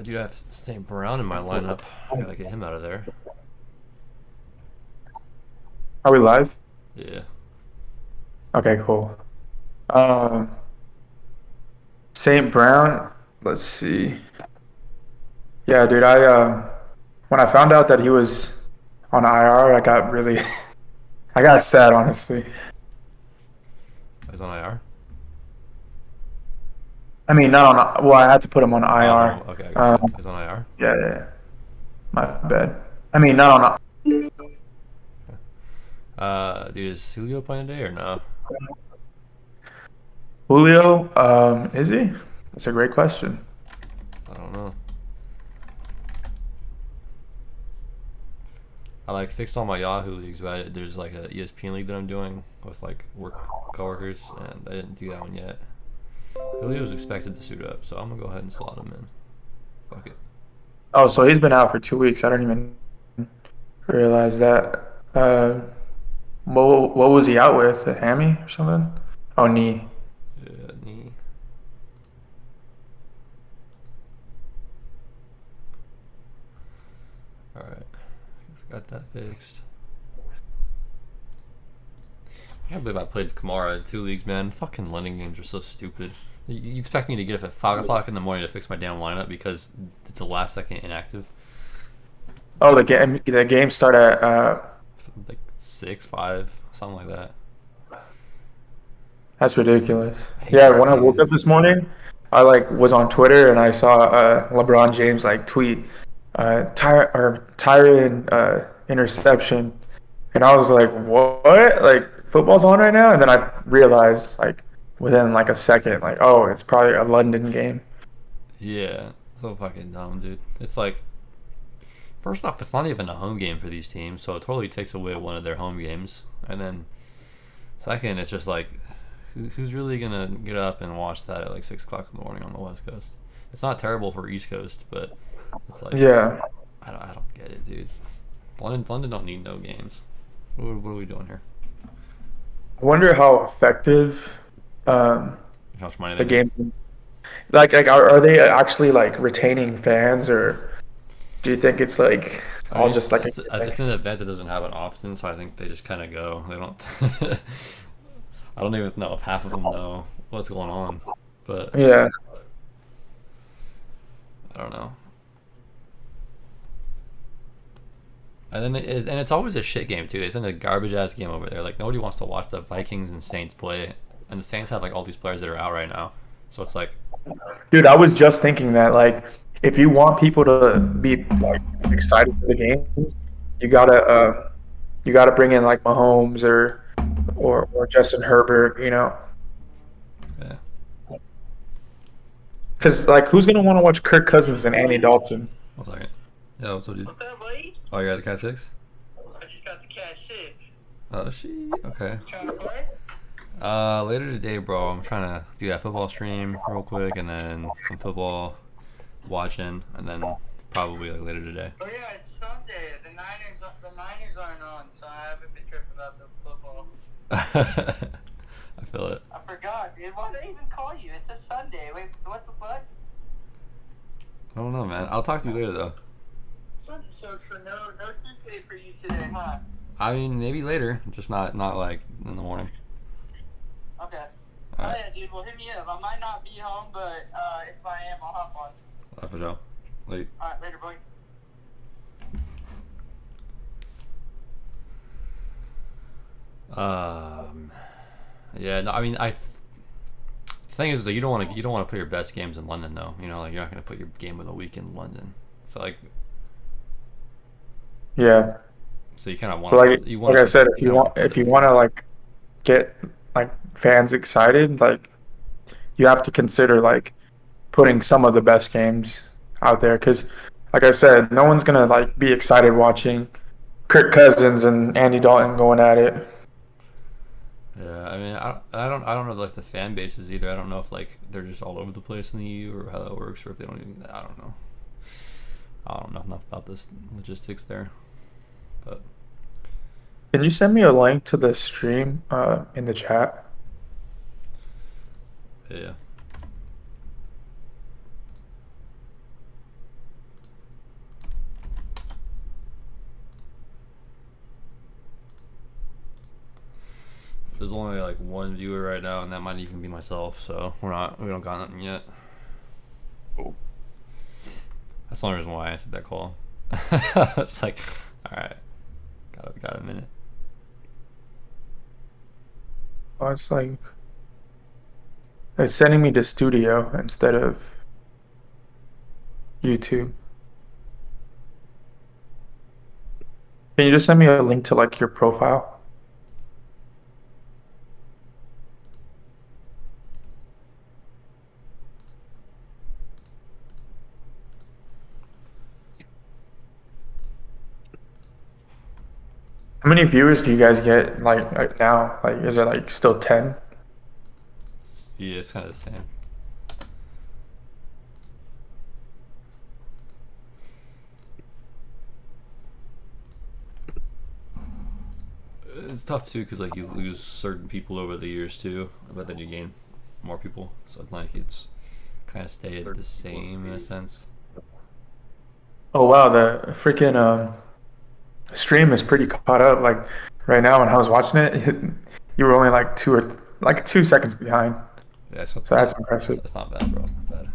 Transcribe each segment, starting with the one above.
dude, I have St. Brown in my lineup. I gotta get him out of there. Are we live? Yeah. Okay, cool. Um, St. Brown. Let's see. Yeah, dude. When I found out that he was on IR, I got really, I got sad, honestly. He's on IR? I mean, not on. Well, I had to put him on Oh, no. IR. Okay, I got you. He's on IR? Yeah, yeah, yeah. My bad. I mean, not on. Dude, is Julio playing today or no? Julio. Is he? That's a great question. I don't know. I like fixed all my Yahoo leagues, but there's like a ESPN league that I'm doing with like work coworkers, and I didn't do that one yet. Julio's expected to suit up, so I'm gonna go ahead and slot him in. Fuck it. Oh, so he's been out for 2 weeks. I don't even realize that. What was he out with? A hammy or something? Oh, knee. Yeah, knee. Alright. Got that fixed. I can't believe I played Kamara in 2 leagues, man. Fucking London games are so stupid. You expect me to get up at 5 o'clock in the morning to fix my damn lineup because it's a last second inactive? Oh, the game start at Like 6, 5, something like that. that's ridiculous. I hate Yeah, that, when I woke dude. up this morning, I like was on Twitter and I saw LeBron James like tweet Tyron interception, and I was like, what? Like football's on right now? And then I realized like within like a second, like oh, it's probably a London game. Yeah, so fucking dumb, dude. It's like, first off, it's not even a home game for these teams, so it totally takes away one of their home games. And then, second, it's just like, who's really gonna get up and watch that at like 6 o'clock in the morning on the West Coast? It's not terrible for East Coast, but it's like, Yeah, I don't get it, dude. London don't need no games. What are we doing here? I wonder how effective um, How much money they the make? game. Like are they actually like retaining fans or do you think it's like I mean, all just like a it's an event that doesn't happen often, so I think they just kind of go. They don't. I don't even know if half of them know what's going on, but yeah. I don't know. And then it's always a shit game too. They send a garbage ass game over there. Like nobody wants to watch the Vikings and Saints play, and the Saints have like all these players that are out right now. So it's like, Dude, I was just thinking that like if you want people to be like excited for the game, you gotta you gotta bring in like Mahomes or Justin Herbert, yeah. because like who's gonna want to watch Kirk Cousins and Andy Dalton? One second. Yeah, what's up, dude? What's up, buddy? Oh, you got the Cat Six? I just got the Cat 6. Oh, she okay. You trying to play? Later today, bro. I'm trying to do that football stream real quick, and then some football watching, and then probably like later today. Oh yeah, it's Sunday. The Niners aren't on, so I haven't been tripping about the football. I feel it. I forgot, dude. Why did I even call you? It's a Sunday. Wait, what the fuck? I don't know, man. I'll talk to you later, though. So no 2K for you today, huh? I mean, maybe later, just not like in the morning. Okay. All Oh right, yeah, dude. Well, hit me up. I might not be home, but if I am, I'll hop on. for sure. Like, All right, later, boy. um, yeah. No, I mean, the thing is that you don't want to put your best games in London, though. Like you're not gonna put your game of the week in London. So like, Yeah, so you kind of but want like to you like want I to said, you kind of want to put if it you there. want to like get like fans excited, like you have to consider like putting some of the best games out there because, like I said, no one's gonna like be excited watching Kirk Cousins and Andy Dalton going at it. Yeah, I mean, I don't know like the fan bases either. I don't know if like they're just all over the place in the EU or how that works, or if they don't even. I don't know. I don't know enough about this logistics there, but Can you send me a link to the stream in the chat? yeah. There's only like one viewer right now, and that might even be myself. So we don't got nothing yet. Oh. That's the only reason why I answered that call. It's like, all right, got a minute. Oh, it's sending me to Studio instead of YouTube. Can you just send me a link to like your profile? How many viewers do you guys get like now? Like, is it like still 10? Yeah, it's kind of the same. It's tough too because like you lose certain people over the years too, but then you gain more people. So like it's kind of stayed the same in a sense. Oh wow, the freaking stream is pretty caught up. Like right now when I was watching it, you were only like 2 seconds behind. Yeah, So that's impressive. That's not bad, bro. It's not bad.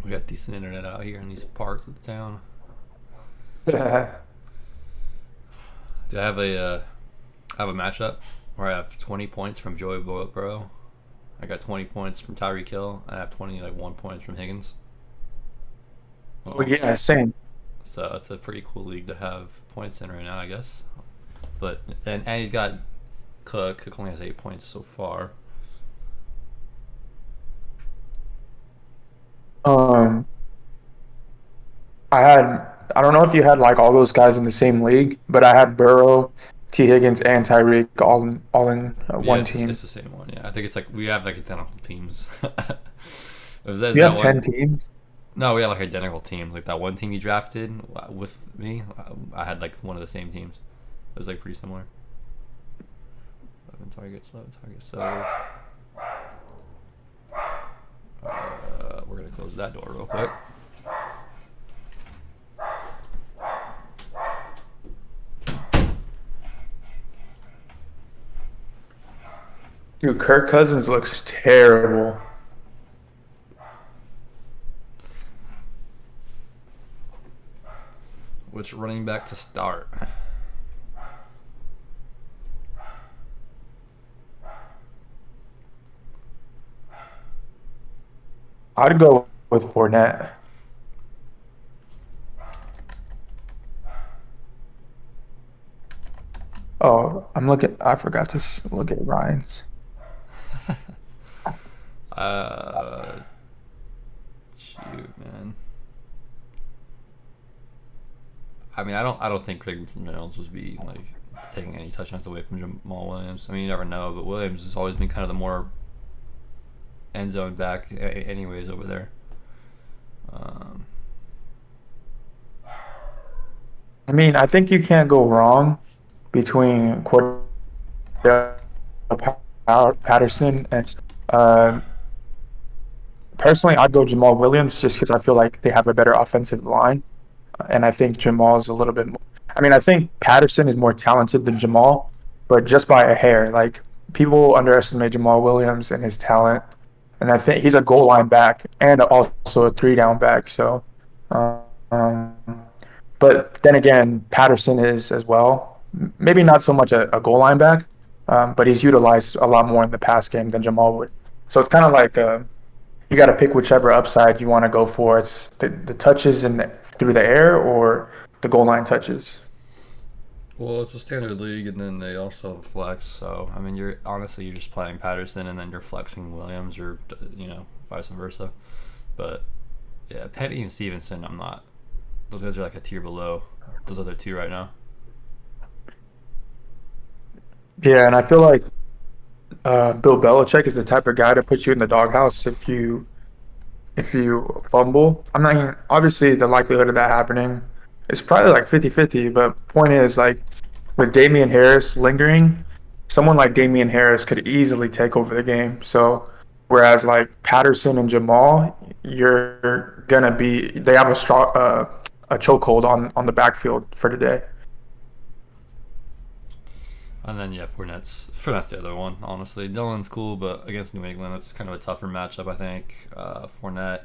We got decent internet out here in these parts of the town. Do I have a matchup where I have 20 points from Joey Burrow? I got 20 points from Tyreek Hill. I have 1 points from Higgins. Oh yeah, same. So it's a pretty cool league to have points in right now, I guess. But and he's got Cook. Cook only has 8 points so far. I don't know if you had like all those guys in the same league, but I had Burrow, T. Higgins, and Tyreek all in one team. It's the same one. Yeah, I think it's like we have like identical teams. You have 10 teams? No, we have like identical teams. Like that one team you drafted with me, I had like one of the same teams. It was like pretty similar. 11 targets, 11 targets. So we're gonna close that door real quick. Dude, Kirk Cousins looks terrible. Which running back to start? I'd go with Fournette. Oh, I forgot to look at Ryan's. Shoot, man. I mean, I don't think Craig Reynolds was be like taking any touchdowns away from Jamal Williams. I mean, you never know, but Williams has always been kind of the more end zone back, anyways, over there. I mean, I think you can't go wrong between Patterson and personally, I'd go Jamal Williams just because I feel like they have a better offensive line, and I think Jamal's a little bit more. I mean, I think Patterson is more talented than Jamal, but just by a hair. Like people underestimate Jamal Williams and his talent, and I think he's a goal line back and also a 3-down back. So, but then again, Patterson is as well. Maybe not so much a goal line back, but he's utilized a lot more in the pass game than Jamal would. So it's kind of like you got to pick whichever upside you want to go for. It's the touches through the air or the goal line touches. Well, it's a standard league, and then they also have flex. So I mean, you're just playing Patterson, and then you're flexing Williams, or vice versa. But yeah, Petty and Stevenson, I'm not. Those guys are like a tier below those other two right now. Yeah, and I feel like Bill Belichick is the type of guy to put you in the doghouse if you fumble. I'm not even, obviously the likelihood of that happening is probably like 50-50, but point is like with Damian Harris lingering, someone like Damian Harris could easily take over the game. So whereas like Patterson and Jamal, they have a chokehold on the backfield for today. And then yeah, Fournette's the other one. Honestly, Dillon's cool, but against New England, it's kind of a tougher matchup. I think Fournette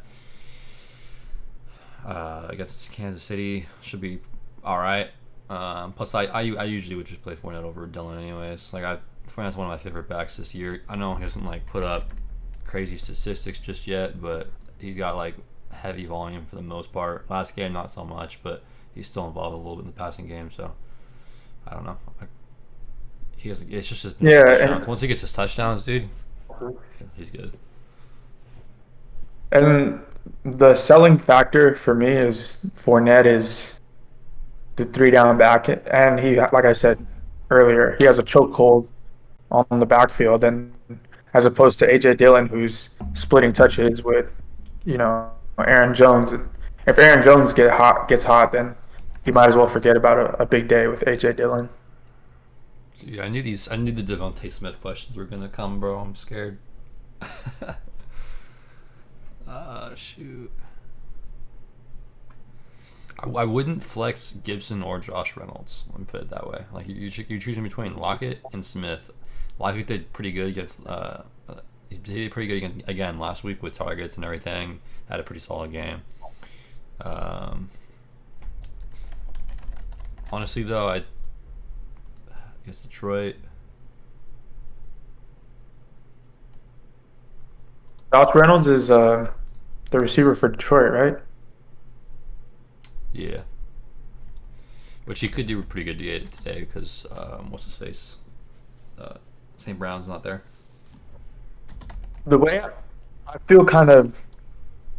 against Kansas City should be all right. Plus, I usually would just play Fournette over Dillon anyways. Like Fournette's one of my favorite backs this year. I know he hasn't like put up crazy statistics just yet, but he's got like heavy volume for the most part. Last game, not so much, but he's still involved a little bit in the passing game. So I don't know. It's just his touchdowns. Once he gets his touchdowns, dude, he's good. And the selling factor for me is Fournette is the 3-down back, and he, like I said earlier, he has a chokehold on the backfield, and as opposed to AJ Dillon, who's splitting touches with, Aaron Jones. And if Aaron Jones gets hot, then you might as well forget about a big day with AJ Dillon. Yeah, I knew the Devontae Smith questions were gonna come, bro. I'm scared. Shoot. I wouldn't flex Gibson or Josh Reynolds. Let me put it that way. Like you're choosing between Lockett and Smith. Lockett did pretty good against. He did pretty good again last week with targets and everything. Had a pretty solid game. Honestly, though, I guess Detroit. Josh Reynolds is the receiver for Detroit, right? Yeah. Which he could do pretty good today because what's his face? St. Brown's not there. The way I feel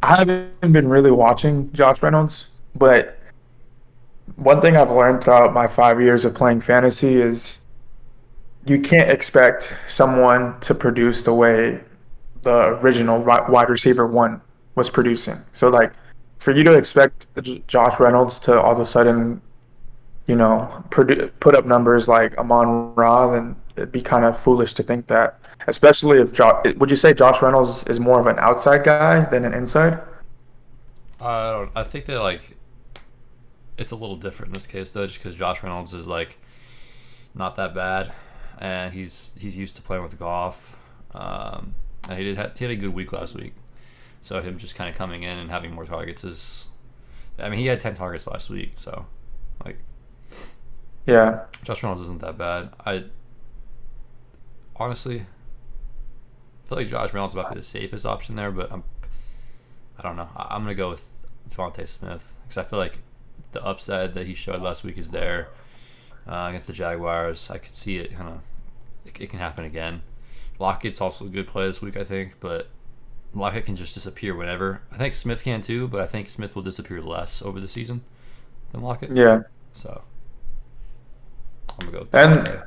I haven't been really watching Josh Reynolds, but one thing I've learned throughout my 5 years of playing fantasy is you can't expect someone to produce the way the original wide receiver one was producing. So, like, for you to expect Josh Reynolds to all of a sudden, put up numbers like Amon-Ra, then it'd be kind of foolish to think that. Especially if would you say Josh Reynolds is more of an outside guy than an inside? I think that it's a little different in this case though, just because Josh Reynolds is not that bad, and he's used to playing with Goff. And he had a good week last week, so him just kind of coming in and having more targets he had 10 targets last week, so yeah, Josh Reynolds isn't that bad. I honestly feel like Josh Reynolds might be the safest option there, but I don't know. I'm gonna go with Devontae Smith because I feel like the upside that he showed last week is there against the Jaguars. I could see it it can happen again. Lockett's also a good play this week, I think, but Lockett can just disappear whenever. I think Smith can too, but I think Smith will disappear less over the season than Lockett. Yeah. So I'm gonna go with Devontae. And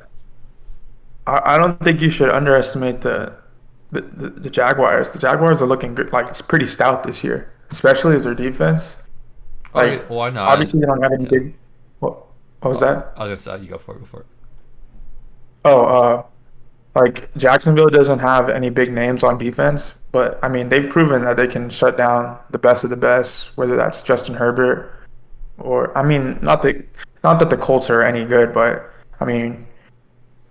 I don't think you should underestimate the Jaguars. The Jaguars are looking good. Like, it's pretty stout this year, especially as their defense. Why not? Obviously, they don't have any big. What was that? I was gonna say, you go for it. Oh, Jacksonville doesn't have any big names on defense, but they've proven that they can shut down the best of the best, whether that's Justin Herbert or not that the Colts are any good, but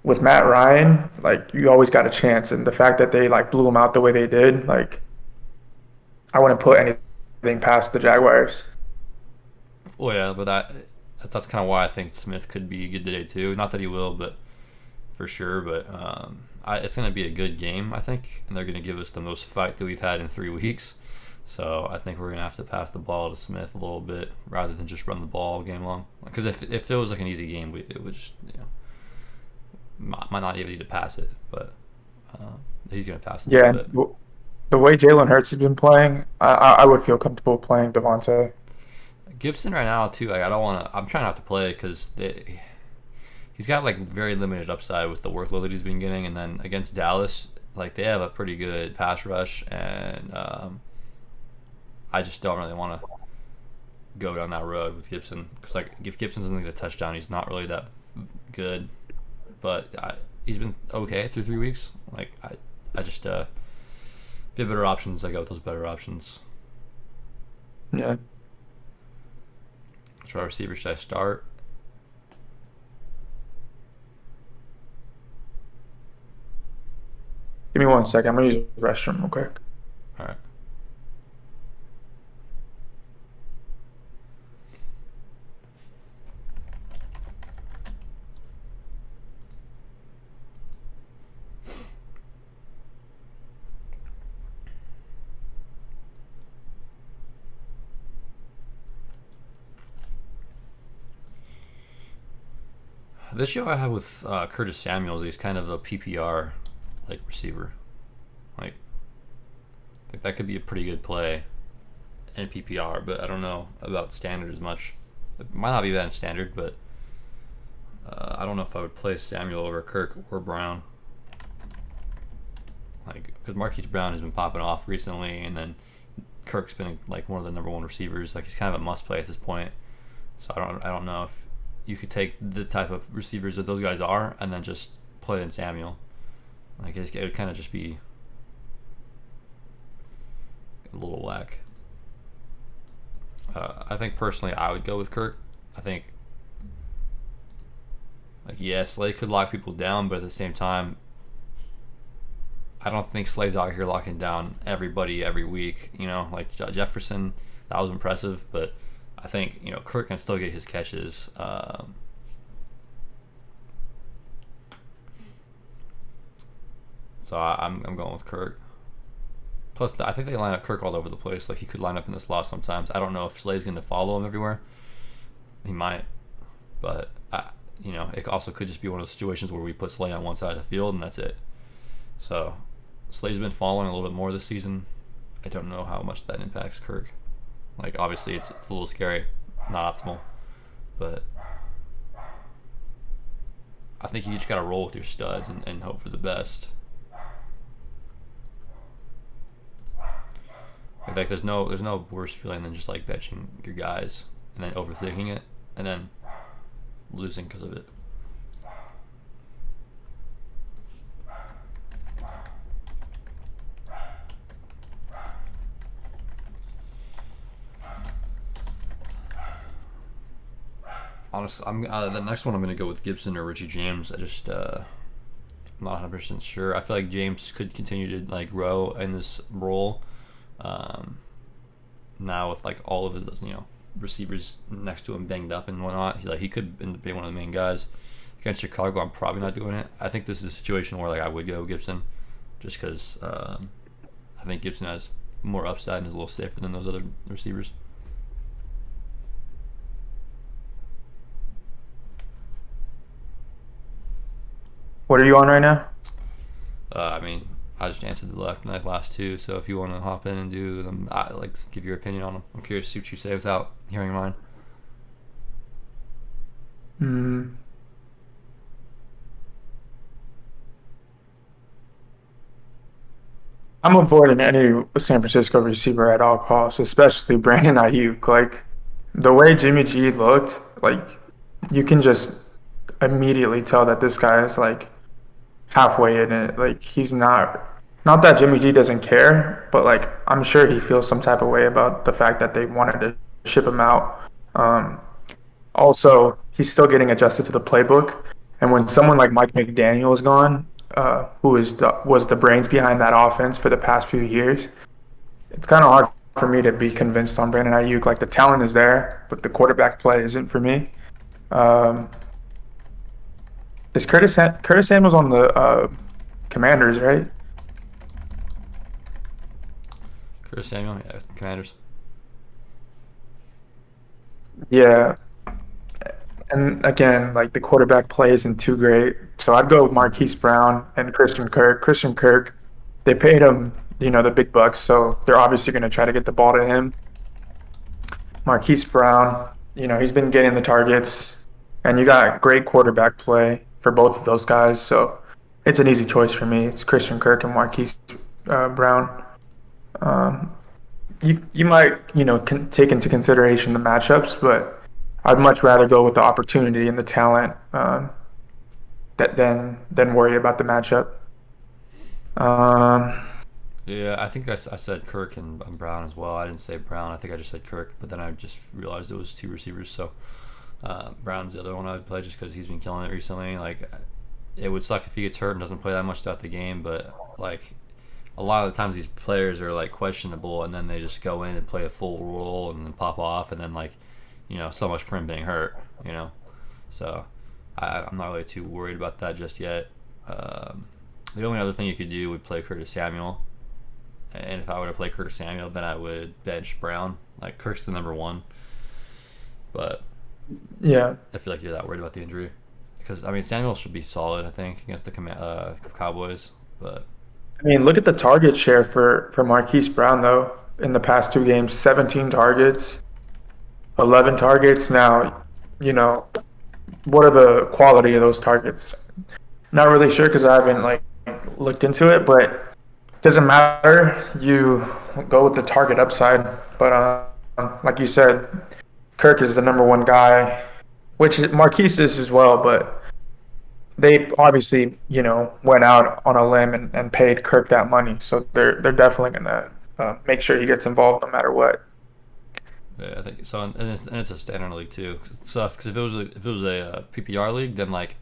with Matt Ryan, you always got a chance, and the fact that they blew him out the way they did, I wouldn't put anything past the Jaguars. Well, yeah, but that's kind of why I think Smith could be good today too. Not that he will, but for sure. But it's going to be a good game, I think, and they're going to give us the most fight that we've had in 3 weeks. So I think we're going to have to pass the ball to Smith a little bit rather than just run the ball game long. Because if it was an easy game, it would just might not even need to pass it, but he's going to pass it a little bit. The way Jalen Hurts has been playing, I would feel comfortable playing Devontae. Gibson right now too. I'm trying not to play because he's got very limited upside with the workload that he's been getting, and then against Dallas, they have a pretty good pass rush, and I just don't really want to go down that road with Gibson because if Gibson doesn't get a touchdown, he's not really that good. But he's been okay through 3 weeks. I just if you have better options, I go with those better options. Yeah. Which wide receiver should I start? Give me 1 second. I'm gonna use the restroom real quick. All right. The issue I have with Curtis Samuel is he's kind of a PPR like receiver. Like, I think that could be a pretty good play in PPR, but I don't know about standard as much. It might not be that in standard, but I don't know if I would play Samuel over Kirk or Brown. Like, because Marquis Brown has been popping off recently, and then Kirk's been like one of the number one receivers. Like, he's kind of a must play at this point. So I don't know if you could take the type of receivers that those guys are and then just play in Samuel. Like, it would kind of just be a little whack. I think personally I would go with Kirk. I think, like, yeah, Slay could lock people down, but at the same time, I don't think Slay's out here locking down everybody every week. You know, like Jefferson, that was impressive, but I think, you know, Kirk can still get his catches. So I'm going with Kirk. Plus, I think they line up Kirk all over the place. Like, he could line up in the slot sometimes. I don't know if Slay's going to follow him everywhere. He might, but you know, it also could just be one of those situations where we put Slay on one side of the field and that's it. So Slay's been following a little bit more this season. I don't know how much that impacts Kirk. Like, obviously, it's a little scary, not optimal, but I think you just got to roll with your studs and hope for the best. Like, there's no worse feeling than just like benching your guys and then overthinking it and then losing because of it. Honestly, the next one I'm gonna go with Gibson or Richie James. I'm not 100% sure. I feel like James could continue to like grow in this role. Now with like all of his, you know, receivers next to him banged up and whatnot, he could be one of the main guys. Against Chicago, I'm probably not doing it. I think this is a situation where like I would go Gibson, just because I think Gibson has more upside and is a little safer than those other receivers. What are you on right now? I mean, I just answered the last two, so if you want to hop in and do them, like, give your opinion on them. I'm curious to see what you say without hearing mine. I'm avoiding any San Francisco receiver at all costs, especially Brandon Ayuk. Like, the way Jimmy G looked, like, you can just immediately tell that this guy is like halfway in it. Like, he's not that Jimmy G doesn't care, but like I'm sure he feels some type of way about the fact that they wanted to ship him out. Also, he's still getting adjusted to the playbook, and when someone like Mike McDaniel is gone, who was the brains behind that offense for the past few years, it's kind of hard for me to be convinced on Brandon Ayuk. Like, the talent is there, but the quarterback play isn't for me. Is Curtis Samuel's on the Commanders, right? Curtis Samuel, yeah, Commanders. Yeah. And again, like, the quarterback play isn't too great. So I'd go Marquis Brown and Christian Kirk. Christian Kirk, they paid him, you know, the big bucks, so they're obviously going to try to get the ball to him. Marquis Brown, you know, he's been getting the targets, and you got great quarterback play for both of those guys. So it's an easy choice for me. It's Christian Kirk and Marquis Brown. You might, you know, take into consideration the matchups, but I'd much rather go with the opportunity and the talent than worry about the matchup. Yeah, I think I said Kirk and Brown as well. I didn't say Brown. I think I just said Kirk, but then I just realized it was two receivers. So Brown's the other one I would play just because he's been killing it recently. Like, it would suck if he gets hurt and doesn't play that much throughout the game, but like a lot of the times these players are like questionable, and then they just go in and play a full role and then pop off, and then like, so much for him being hurt. So I'm not really too worried about that just yet. The only other thing you could do would play Curtis Samuel. And if I were to play Curtis Samuel, then I would bench Brown. Like, Kirk's the number one. But Yeah. I feel like you're that worried about the injury. Because, I mean, Samuel should be solid, I think, against the Cowboys. But I mean, look at the target share for Marquise Brown though. In the past 2 games, 17 targets, 11 targets. Now, what are the quality of those targets? Not really sure because I haven't like looked into it, but doesn't matter. You go with the target upside. But like you said, Kirk is the number one guy, which Marquise is as well. But they obviously, went out on a limb and paid Kirk that money, so they're definitely gonna make sure he gets involved no matter what. yeah, I think so. And it's a standard league, too. Cause it's tough. Because if it was a PPR league, then, like,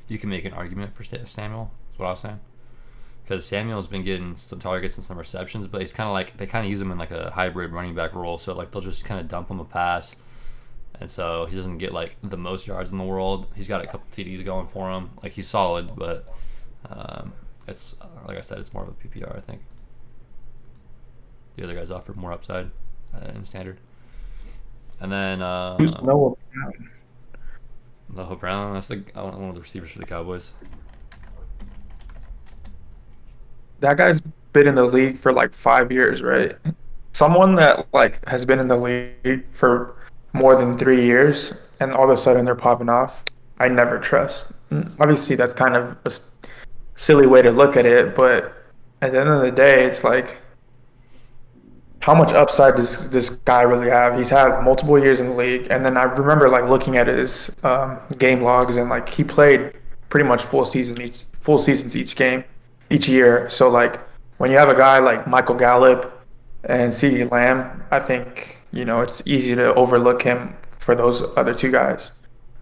you can make an argument for Samuel. That's what I was saying. Because Samuel's been getting some targets and some receptions, but he's kind of like, they kind of use him in like a hybrid running back role. So like they'll just kind of dump him a pass, and so he doesn't get like the most yards in the world. He's got a couple TDs going for him. Like, he's solid, but it's like I said, it's more of a PPR. I think the other guys offer more upside in standard. And then Who's Noah? Noah Brown. That's one of the receivers for the Cowboys. That guy's been in the league for like 5 years, right? Someone that like has been in the league for more than 3 years, and all of a sudden they're popping off. I never trust. Obviously, that's kind of a silly way to look at it, but at the end of the day, it's like, how much upside does this guy really have? He's had multiple years in the league, and then I remember like looking at his game logs, and like he played pretty much full seasons each year. So like when you have a guy like Michael Gallup and CeeDee Lamb, I think it's easy to overlook him for those other two guys.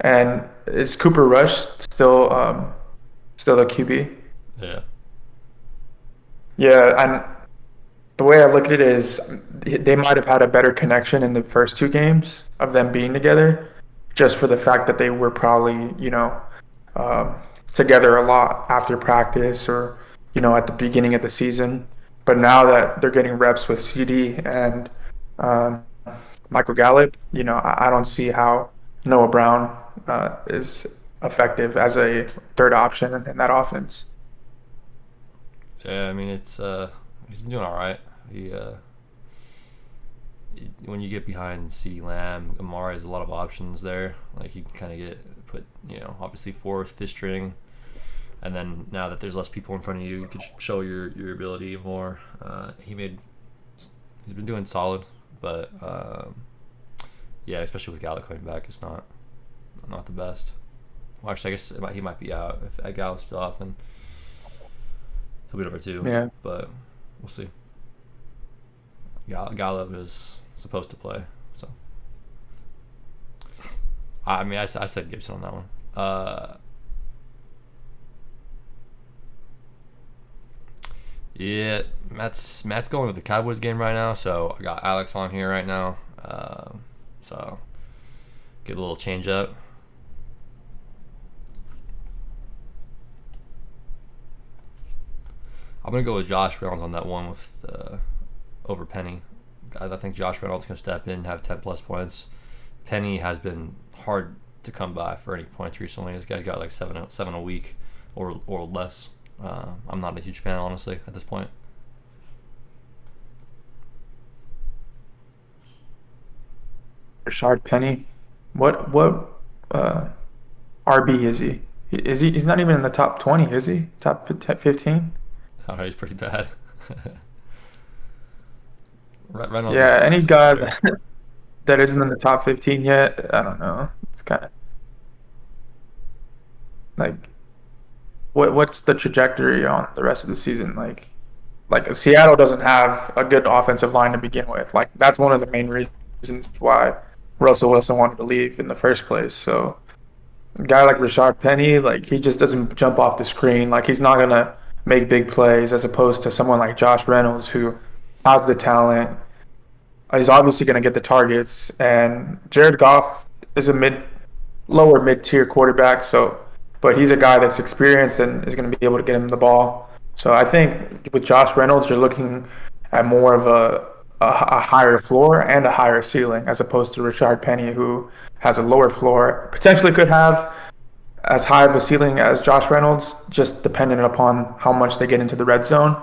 And is Cooper Rush still the QB? Yeah. Yeah, and the way I look at it is they might have had a better connection in the first 2 games of them being together, just for the fact that they were probably, together a lot after practice or, at the beginning of the season. But now that they're getting reps with CD and Michael Gallup, I don't see how Noah Brown is effective as a third option in that offense. Yeah, I mean, he's been doing all right. When you get behind CeeDee Lamb, Amari has a lot of options there. Like, you can kind of put obviously fourth, fifth string, and then now that there's less people in front of you, you could show your ability more. He's been doing solid, but yeah, especially with Gallup coming back, it's not the best. Well, actually, I guess he might be out. If Gallup's still out, then he'll be number 2. Yeah. But we'll see. Gallup is supposed to play, so I mean, I said Gibson on that one. Yeah, Matt's going to the Cowboys game right now, so I got Alex on here right now. So get a little change up. I'm gonna go with Josh Reynolds on that one with over Penny. I think Josh Reynolds can step in and have 10 plus points. Penny has been hard to come by for any points recently. This guy got like seven a week or less. I'm not a huge fan, honestly, at this point. Rashard Penny, what RB is he? He's not even in the top 20, is he? Top 15? All right, he's pretty bad. Reynolds. Yeah, any guy that isn't in the top 15 yet, I don't know. It's kind of like, what's the trajectory on the rest of the season? Like like Seattle doesn't have a good offensive line to begin with. Like that's one of the main reasons why Russell Wilson wanted to leave in the first place. So a guy like Rashard Penny, like he just doesn't jump off the screen. Like he's not gonna make big plays as opposed to someone like Josh Reynolds who has the talent. He's obviously gonna get the targets, and Jared Goff is a lower mid tier quarterback. So, but he's a guy that's experienced and is gonna be able to get him the ball. So I think with Josh Reynolds, you're looking at more of a higher floor and a higher ceiling as opposed to Rashard Penny, who has a lower floor, potentially could have as high of a ceiling as Josh Reynolds, just dependent upon how much they get into the red zone.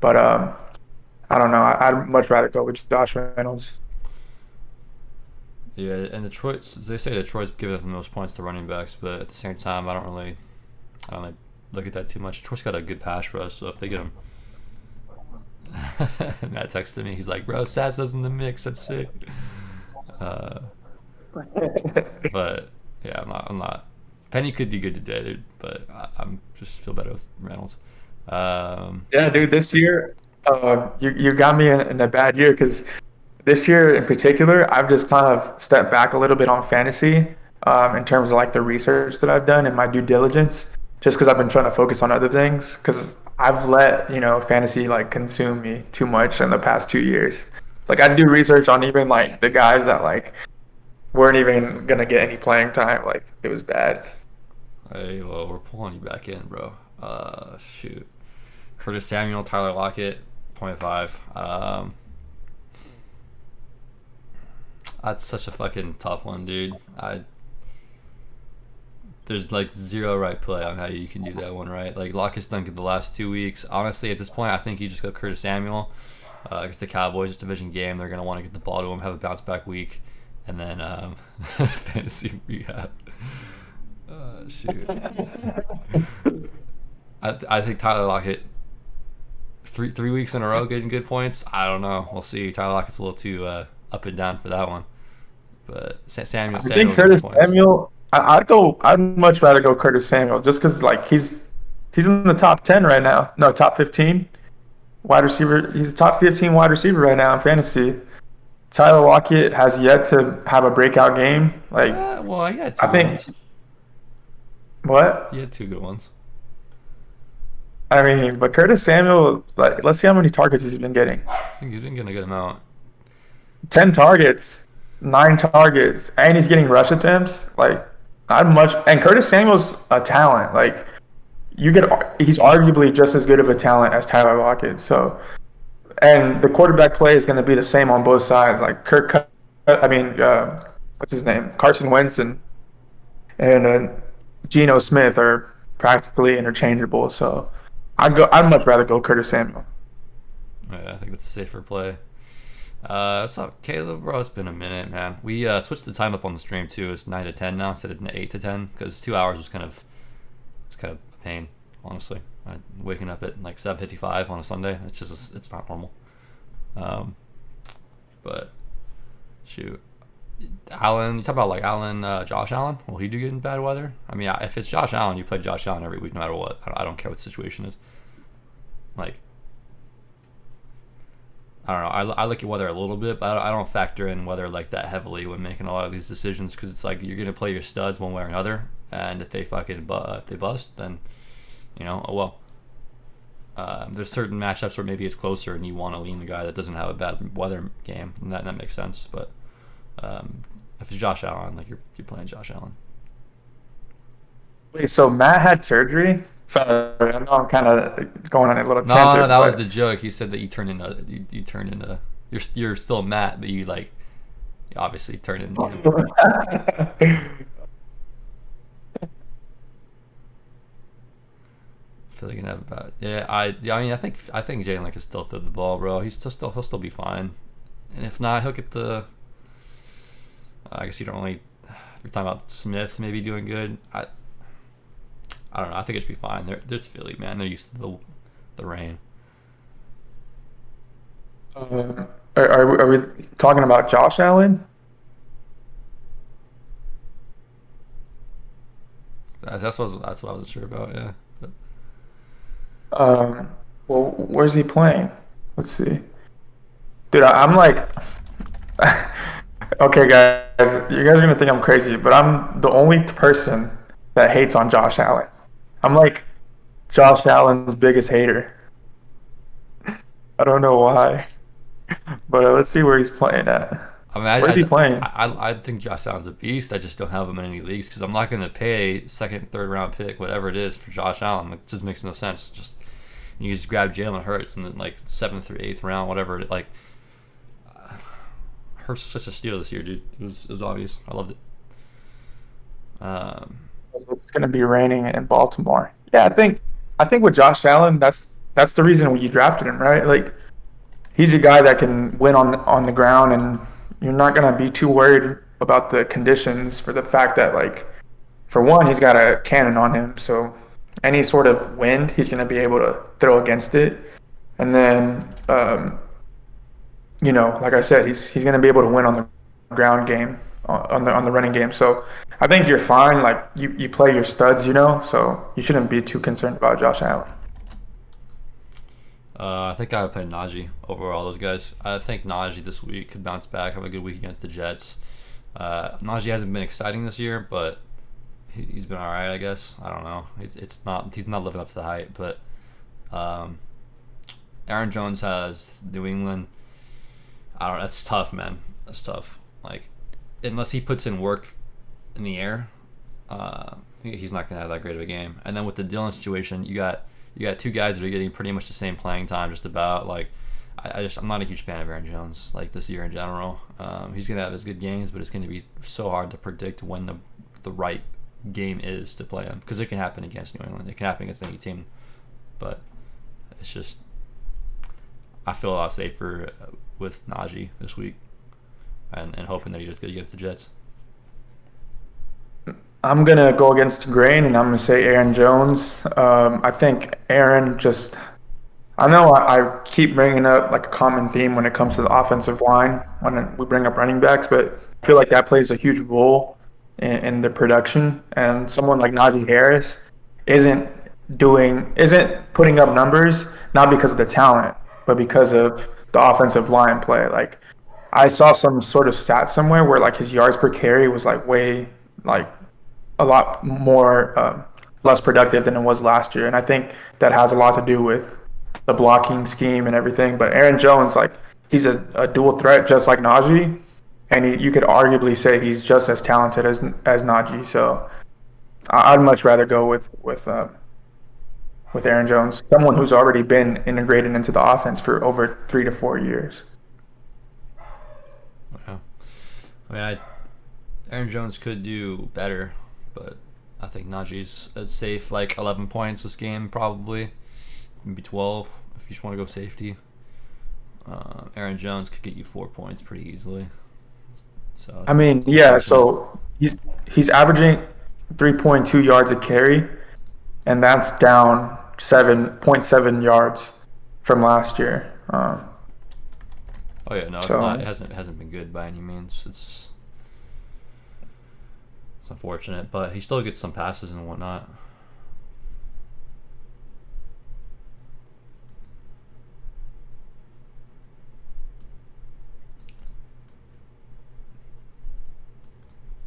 But I don't know. I'd much rather go with Josh Reynolds. Yeah, and they say Detroit's giving up the most points to running backs, but at the same time, I don't really look at that too much. Detroit's got a good pass rush, so if they get him. Matt texted me. He's like, "Bro, Sasso's in the mix. That's sick." But yeah, I'm not. Penny could do good today, dude, but I'm just feel better with Reynolds. Yeah, dude. This year, you got me in a bad year because this year in particular, I've just kind of stepped back a little bit on fantasy in terms of like the research that I've done and my due diligence, just because I've been trying to focus on other things. Because I've let fantasy like consume me too much in the past 2 years. Like I do research on even like the guys that like weren't even gonna get any playing time. Like it was bad. Hey, well, we're pulling you back in, bro. Shoot. Curtis Samuel, Tyler Lockett, 0.5. That's such a fucking tough one, dude. There's like zero right play on how you can do that one right. Like Lockett's done good the last 2 weeks. Honestly, at this point, I think you just go Curtis Samuel. Against the Cowboys, division game, they're gonna want to get the ball to him, have a bounce back week, and then fantasy rehab. Shoot. I think Tyler Lockett three weeks in a row getting good points. I don't know. We'll see. Tyler Lockett's a little too up and down for that one. But Samuel. I think Curtis Samuel. I'd much rather go Curtis Samuel just because like he's in the top 10 right now. No, top 15 wide receiver. He's top 15 wide receiver right now in fantasy. Tyler Lockett has yet to have a breakout game. Like, well, he had two good ones. What? He had two good ones. I mean, but Curtis Samuel, like, let's see how many targets he's been getting. I think he's been getting a good amount. 10 targets, 9 targets, and he's getting rush attempts. Like, and Curtis Samuel's a talent. Like, he's arguably just as good of a talent as Tyler Lockett. So, and the quarterback play is going to be the same on both sides. Like what's his name? Carson Wentz and Geno Smith are practically interchangeable. So, I'd much rather go Curtis Samuel. Yeah, I think that's a safer play. What's up, Caleb? Bro, it's been a minute, man. We switched the time up on the stream too. It's 9 to 10 now instead of 8 to 10 because 2 hours was kind of a pain, honestly. Waking up at like 7:55 on a Sunday, it's not normal. But shoot, Allen, you talk about like Josh Allen. Will he do good in bad weather? I mean, if it's Josh Allen, you play Josh Allen every week, no matter what. I don't care what the situation is. Like, I don't know. I look at weather a little bit, but I don't factor in weather like that heavily when making a lot of these decisions because it's like you're gonna play your studs one way or another, and if they bust, then oh well. There's certain matchups where maybe it's closer and you want to lean the guy that doesn't have a bad weather game, and that makes sense. But if it's Josh Allen, like you're playing Josh Allen. Wait, so Matt had surgery? Sorry, I know I'm kind of going on a little tangent. No, that was the joke. He said that you turn into you're still Matt, but you obviously turn into. I feel like gonna have about I think Jalen can still throw the ball, bro. He'll still be fine, and if not, he'll get the. I guess you don't really. If you're talking about Smith maybe doing good, I don't know. I think it should be fine. There's Philly, man. They're used to the rain. Are we talking about Josh Allen? That's what I wasn't sure about. Yeah. Well, where's he playing? Let's see. Dude, I'm like, okay, guys, you guys are gonna think I'm crazy, but I'm the only person that hates on Josh Allen. I'm like Josh Allen's biggest hater. I don't know why, but let's see where he's playing at. I mean, Where's he playing? I think Josh Allen's a beast. I just don't have him in any leagues because I'm not going to pay second, third round pick, whatever it is, for Josh Allen. It just makes no sense. Just you just grab Jalen Hurts in the like seventh or eighth round, whatever. Like Hurts is such a steal this year, dude. It was obvious. I loved it. Um, It's gonna be raining in Baltimore. Yeah, I think with Josh Allen, that's the reason you drafted him, right? Like he's a guy that can win on the ground, and you're not gonna be too worried about the conditions for the fact that like for one, he's got a cannon on him, so any sort of wind, he's gonna be able to throw against it. And then, like I said, he's gonna be able to win on the ground game, on the running game. So I think you're fine. Like you play your studs, so you shouldn't be too concerned about Josh Allen. I think I would play Najee over all those guys. I think Najee this week could bounce back, have a good week against the Jets. Najee hasn't been exciting this year, but he's been all right, I guess. I don't know. He's not living up to the hype, but Aaron Jones has New England. I don't. That's tough, man. That's tough. Like unless he puts in work in the air, he's not gonna have that great of a game. And then with the Dillon situation, you got two guys that are getting pretty much the same playing time, just about. Like I'm not a huge fan of Aaron Jones like this year in general. He's gonna have his good games, but it's gonna be so hard to predict when the right game is to play him because it can happen against New England. It can happen against any team, but it's just I feel a lot safer with Najee this week and hoping that he does good against the Jets. I'm gonna go against the grain, and I'm gonna say Aaron Jones. I think Aaron just. I know I keep bringing up like a common theme when it comes to the offensive line when we bring up running backs, but I feel like that plays a huge role in the production. And someone like Najee Harris isn't isn't putting up numbers not because of the talent, but because of the offensive line play. Like I saw some sort of stat somewhere where like his yards per carry was like way like a lot more less productive than it was last year, and I think that has a lot to do with the blocking scheme and everything. But Aaron Jones, like he's a dual threat just like Najee, and you could arguably say he's just as talented as Najee. So I'd much rather go with Aaron Jones, someone who's already been integrated into the offense for over 3 to 4 years. Yeah. I mean, Aaron Jones could do better, but I think Najee's a safe like 11 points this game, probably maybe 12 if you just want to go safety. Aaron Jones could get you 4 points pretty easily. So I mean, yeah. So he's averaging 3.2 yards a carry, and that's down 7.7 yards from last year. Oh yeah, no, it's so not. It hasn't been good by any means. It's unfortunate, but he still gets some passes and whatnot.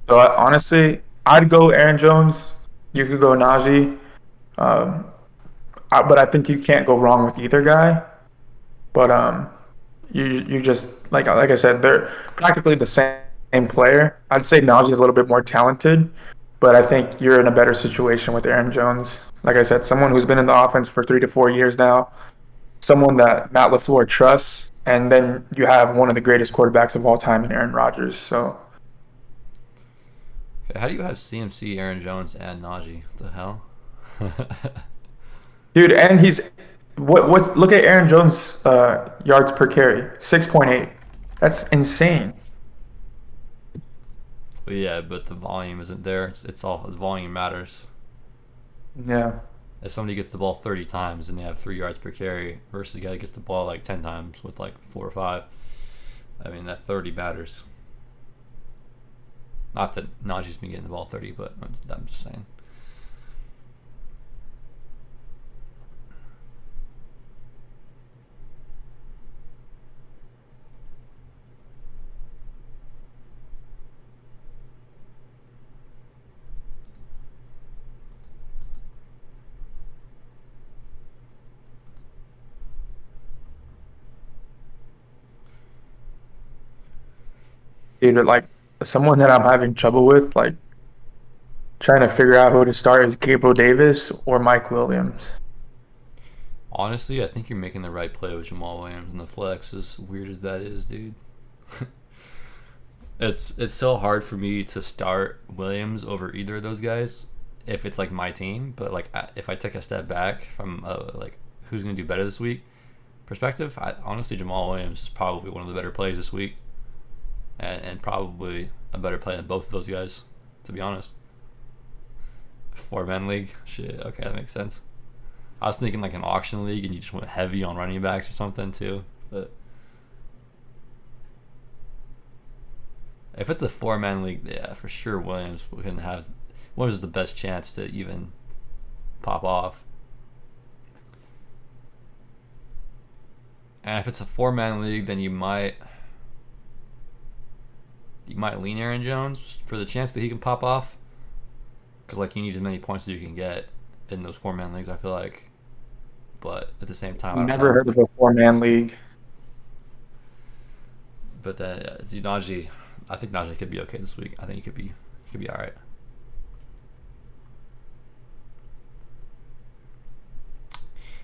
So honestly, I'd go Aaron Jones. You could go Najee. But I think you can't go wrong with either guy. But you just like I said, they're practically the same player. I'd say Najee's a little bit more talented, but I think you're in a better situation with Aaron Jones. Like I said, someone who's been in the offense for 3 to 4 years now, someone that Matt LaFleur trusts, and then you have one of the greatest quarterbacks of all time in Aaron Rodgers. So How do you have CMC, Aaron Jones, and Najee? What the hell? dude, and he's what look at Aaron Jones yards per carry, 6.8. That's insane. Well, yeah, but the volume isn't there. It's all the volume matters. Yeah. If somebody gets the ball 30 times and they have 3 yards per carry versus a guy that gets the ball like 10 times with like 4 or 5, I mean that 30 matters. Not that Najee's been getting the ball 30, but I'm just saying. Dude, like someone that I'm having trouble with, like trying to figure out who to start is Gabriel Davis or Mike Williams. Honestly, I think you're making the right play with Jamal Williams and the flex, as weird as that is, dude. It's so hard for me to start Williams over either of those guys if it's like my team. But like if I take a step back from like who's gonna do better this week perspective, honestly Jamal Williams is probably one of the better plays this week, and probably a better play than both of those guys, to be honest. 4-man league, shit. Okay, that makes sense. I was thinking like an auction league and you just went heavy on running backs or something too, but. If it's a 4-man league, yeah, for sure Williams is the best chance to even pop off. And if it's a 4-man league, then you might lean Aaron Jones for the chance that he can pop off, because like you need as many points as you can get in those 4-man leagues, I feel like. But at the same time, I don't Never know. heard of a 4-man league. But then Najee. I think Najee could be okay this week. I think he could be all right.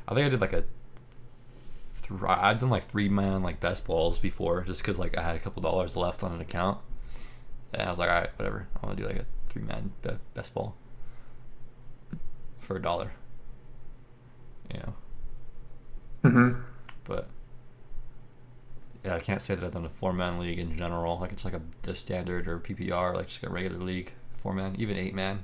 I think I did like I've done like 3-man like best balls before, just because like I had a couple dollars left on an account, and I was like, all right, whatever. I'm gonna do like a 3-man best ball for $1. You know. Mm-hmm. But yeah, I can't say that I've done a 4-man league in general. Like it's like the standard or PPR, like just like a regular league 4-man, even 8-man.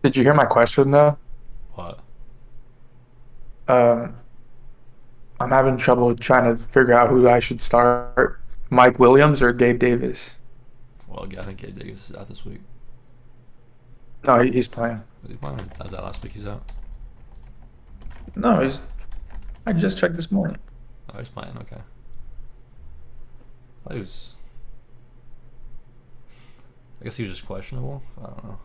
Did you hear my question though? What? Um, I'm having trouble trying to figure out who I should start. Mike Williams or Gabe Davis? Well, yeah, I think Gabe Davis is out this week. No, he's playing. Was he playing? Was that last week he's out? No, he's. I just checked this morning. Oh, he's playing. Okay. I thought he was. I guess he was just questionable. I don't know.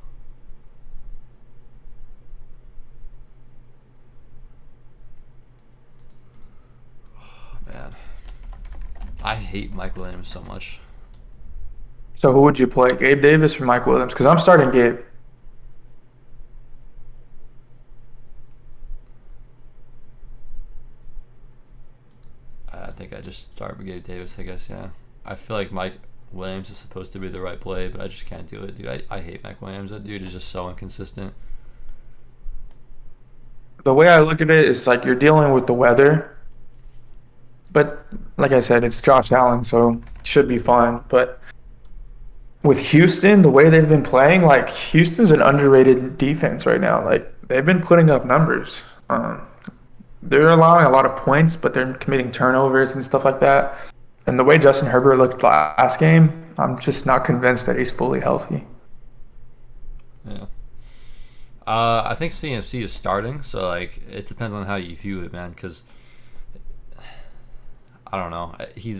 Oh, man, I hate Mike Williams so much. So who would you play, Gabe Davis or Mike Williams? Because I'm starting Gabe. I think I just start with Gabe Davis, I guess, yeah. I feel like Mike Williams is supposed to be the right play, but I just can't do it, dude. I hate Mike Williams. That dude is just so inconsistent. The way I look at it is like you're dealing with the weather. But like I said, it's Josh Allen, so it should be fine. But with Houston, the way they've been playing, like Houston's an underrated defense right now. Like they've been putting up numbers. They're allowing a lot of points, but they're committing turnovers and stuff like that. And the way Justin Herbert looked last game, I'm just not convinced that he's fully healthy. Yeah. I think CMC is starting, so like it depends on how you view it, man. Because I don't know, he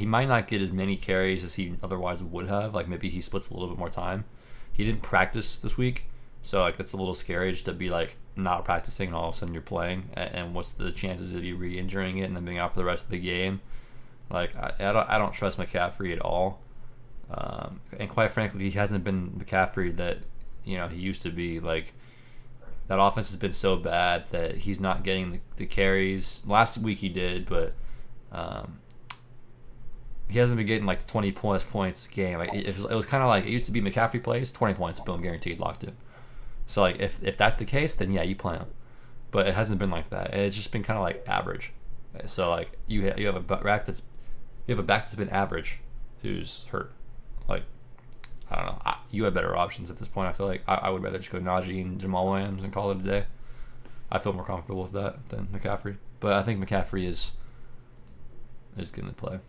might not get as many carries as he otherwise would have. Like maybe he splits a little bit more time. He didn't practice this week, so like it's a little scary just to be like not practicing and all of a sudden you're playing. And what's the chances of you re-injuring it and then being out for the rest of the game? Like I don't trust McCaffrey at all. And quite frankly, he hasn't been McCaffrey that he used to be. Like that offense has been so bad that he's not getting the carries. Last week he did, but he hasn't been getting like the 20 plus points a game. Like it was kind of like it used to be McCaffrey plays 20 points, boom, guaranteed, locked in. So like if that's the case, then yeah, you play him. But it hasn't been like that. It's just been kind of like average. So like you have a back that's been average, who's hurt. Like I don't know. You have better options at this point. I feel like I would rather just go Najee and Jamal Williams and call it a day. I feel more comfortable with that than McCaffrey. But I think McCaffrey is going to play.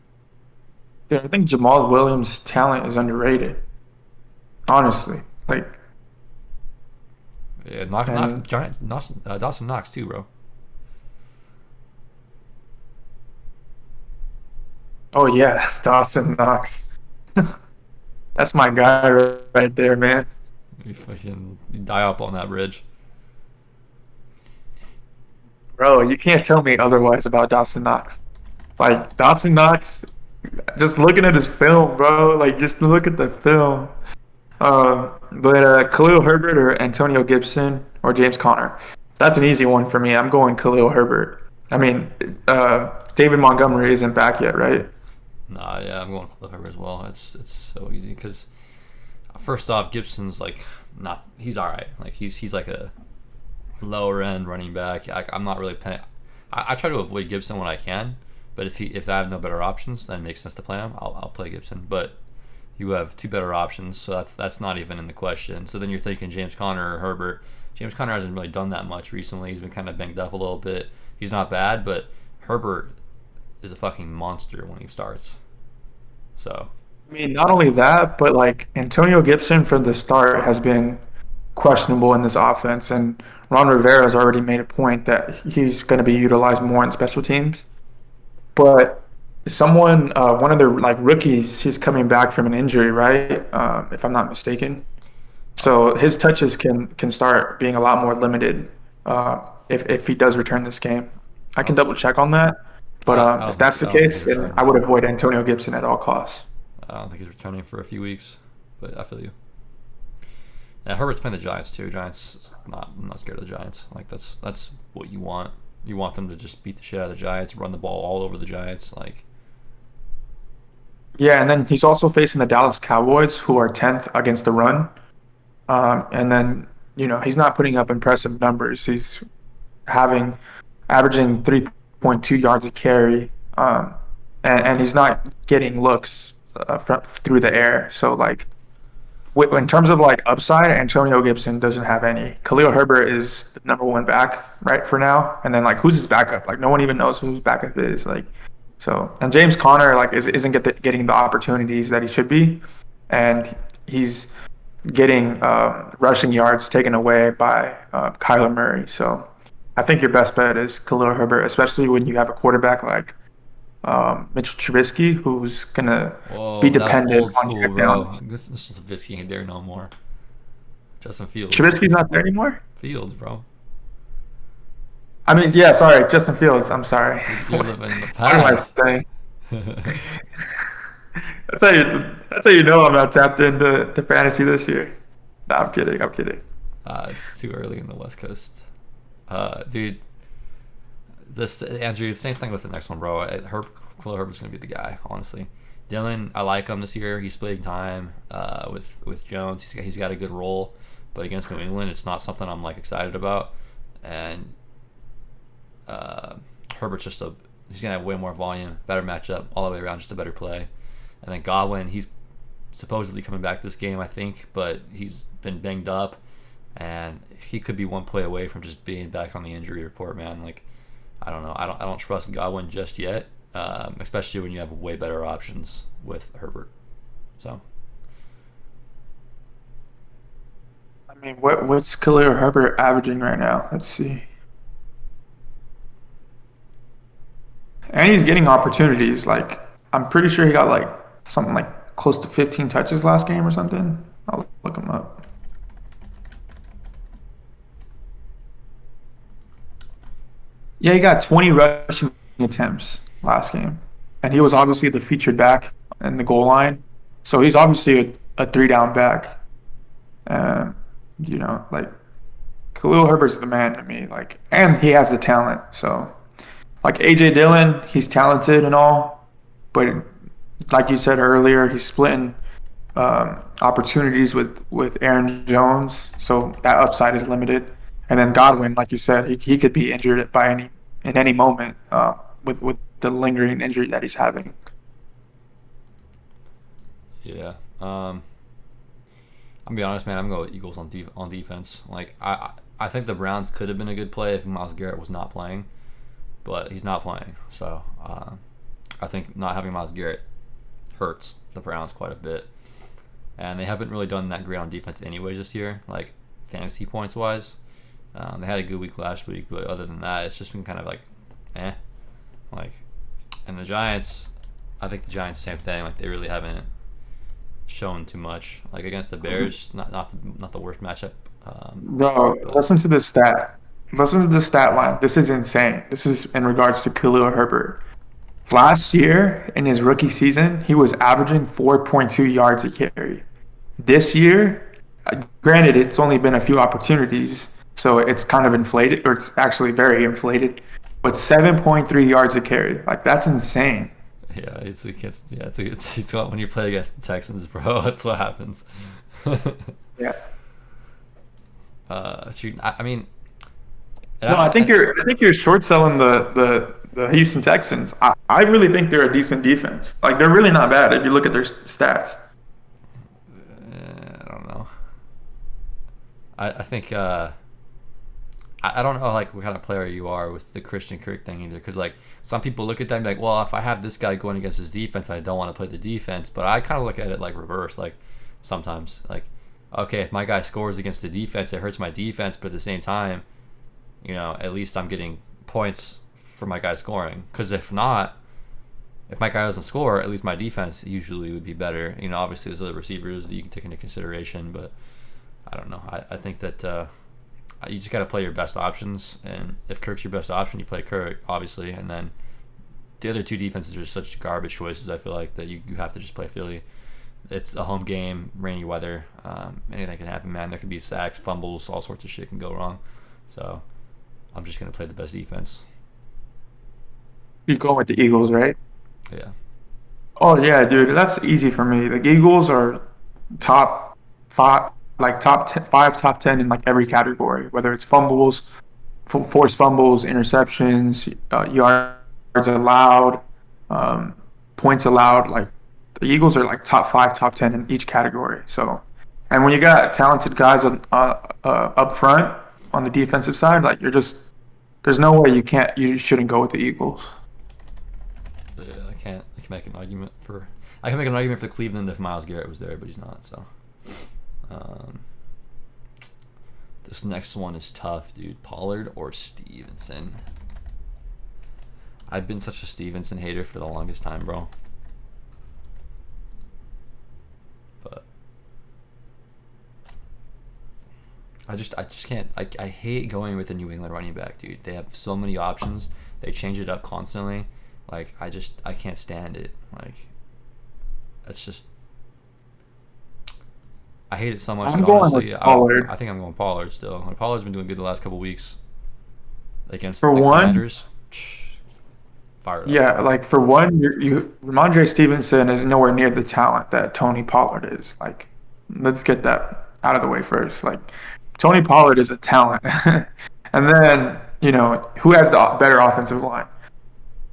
Yeah, I think Jamal Williams' talent is underrated. Honestly, like. Yeah, Dawson Knox too, bro. Oh yeah, Dawson Knox. That's my guy right there, man. You die up on that bridge. Bro, you can't tell me otherwise about Dawson Knox. Like Dawson Knox, just looking at his film, bro. Like just look at the film. But Khalil Herbert or Antonio Gibson or James Conner. That's an easy one for me. I'm going Khalil Herbert. I mean, David Montgomery isn't back yet, right? Nah, yeah, I'm going Khalil Herbert as well. It's so easy because first off, Gibson's like not. He's all right. Like he's like a lower end running back. I'm not really paying. I try to avoid Gibson when I can, but if I have no better options, then it makes sense to play him. I'll play Gibson, but you have two better options, so that's not even in the question. So then you're thinking James Conner or Herbert. James Conner hasn't really done that much recently. He's been kind of banged up a little bit. He's not bad, but Herbert is a fucking monster when he starts. So I mean, not only that, but like Antonio Gibson from the start has been questionable in this offense, and Ron Rivera has already made a point that he's going to be utilized more in special teams. But one of the like rookies, he's coming back from an injury, right? If I'm not mistaken. So his touches can start being a lot more limited if he does return this game. I can double check on that, but if that's the case, then I would avoid Antonio Gibson at all costs. I don't think he's returning for a few weeks, but I feel you. Yeah, Herbert's playing the Giants too. Giants, I'm not scared of the Giants. Like that's what you want. You want them to just beat the shit out of the Giants, run the ball all over the Giants. Like, Yeah, and then he's also facing the Dallas Cowboys, who are 10th against the run. And then he's not putting up impressive numbers. He's having averaging 3.2 yards a carry, and he's not getting looks through the air. So like, in terms of like upside, Antonio Gibson doesn't have any. Khalil Herbert is the number one back right for now, and then like who's his backup? Like no one even knows who his backup is. Like and James Conner like isn't getting the opportunities that he should be, and he's getting rushing yards taken away by Kyler Murray. So I think your best bet is Khalil Herbert, especially when you have a quarterback like Mitchell Trubisky, who's gonna be dependent old school, on bro. checkdowns. This Trubisky ain't there no more. Justin Fields. Trubisky's not there anymore. Fields, bro. I mean, yeah, sorry, Justin Fields. I'm sorry. You're living in the What am I past. saying? That's how you know I'm not tapped into fantasy this year. No, I'm kidding. I'm kidding. It's too early in the West Coast. Dude, this Andrew, same thing with the next one, bro. Khalil Herbert's gonna be the guy, honestly. Dylan, I like him this year. He's splitting time with Jones. He's got a good role, but against New England, it's not something I'm like excited about. And Herbert's he's gonna have way more volume, better matchup all the way around, just a better play. And then Godwin, he's supposedly coming back this game, I think, but he's been banged up, and he could be one play away from just being back on the injury report, man. Like, I don't know. I don't trust Godwin just yet, especially when you have way better options with Herbert. So, I mean, what's Khalil Herbert averaging right now? Let's see. And he's getting opportunities. Like, I'm pretty sure he got like something like close to 15 touches last game or something. I'll look him up. Yeah, he got 20 rushing attempts last game. And he was obviously the featured back in the goal line. So he's obviously a three down back. And, like, Khalil Herbert's the man to me. Like, and he has the talent. So, like, A.J. Dillon, he's talented and all. But like you said earlier, he's splitting opportunities with Aaron Jones. So that upside is limited. And then Godwin, like you said, he could be injured in any moment with the lingering injury that he's having. yeah. I'm gonna be honest, man. I'm gonna go with Eagles on defense. Like, I think the Browns could have been a good play if Myles Garrett was not playing, but he's not playing. So I think not having Myles Garrett hurts the Browns quite a bit, and they haven't really done that great on defense anyways this year, like fantasy points wise. They had a good week last week, but other than that, it's just been kind of like, like. And the Giants, I think the Giants, same thing. Like, they really haven't shown too much. Like, against the Bears, not the worst matchup. Bro, but listen to this stat. listen to the stat line. This is insane. This is in regards to Kulu Herbert. Last year, in his rookie season, he was averaging 4.2 yards a carry. This year, granted, it's only been a few opportunities, so it's kind of inflated, or it's actually very inflated, but 7.3 yards a carry. Like, that's insane. Yeah, it's when you play against the Texans, bro. That's what happens. Yeah. Shoot, I mean, No, I think you're short selling the Houston Texans. I really think they're a decent defense. Like, they're really not bad if you look at their stats. I don't know. I think I don't know like what kind of player you are with the Christian Kirk thing either, because like some people look at them like, well, if I have this guy going against his defense, I don't want to play the defense. But I kind of look at it like reverse. Like sometimes like, okay, if my guy scores against the defense, it hurts my defense, but at the same time, you know, at least I'm getting points for my guy scoring. Because if not, if my guy doesn't score, at least my defense usually would be better. You know, obviously there's other receivers that you can take into consideration, but I don't know. I think that you just got to play your best options, and if Kirk's your best option, you play Kirk, obviously, and then the other two defenses are just such garbage choices, I feel like, that you have to just play Philly. It's a home game, rainy weather, anything can happen, man. There could be sacks, fumbles, all sorts of shit can go wrong. So I'm just going to play the best defense. You're going with the Eagles, right? Yeah. Oh, yeah, dude. That's easy for me. The Eagles are top five, like five, top 10 in like every category, whether it's fumbles, forced fumbles, interceptions, yards allowed, points allowed. Like the Eagles are like top five, top 10 in each category. So, and when you got talented guys up front on the defensive side, like there's no way you shouldn't go with the Eagles. Yeah, I can make an argument for Cleveland if Myles Garrett was there, but he's not. So, this next one is tough, dude. Pollard or Stevenson? I've been such a Stevenson hater for the longest time, bro. But I just can't. I hate going with the New England running back, dude. They have so many options. They change it up constantly. Like I can't stand it. Like it's just I hate it so much. I'm That going honestly, with Pollard. I think I'm going Pollard still. Like Pollard's been doing good the last couple weeks against For the one, Commanders. Fired up. yeah, like for one, Ramondre Stevenson is nowhere near the talent that Tony Pollard is. Like, let's get that out of the way first. Like, Tony Pollard is a talent, and then who has the better offensive line?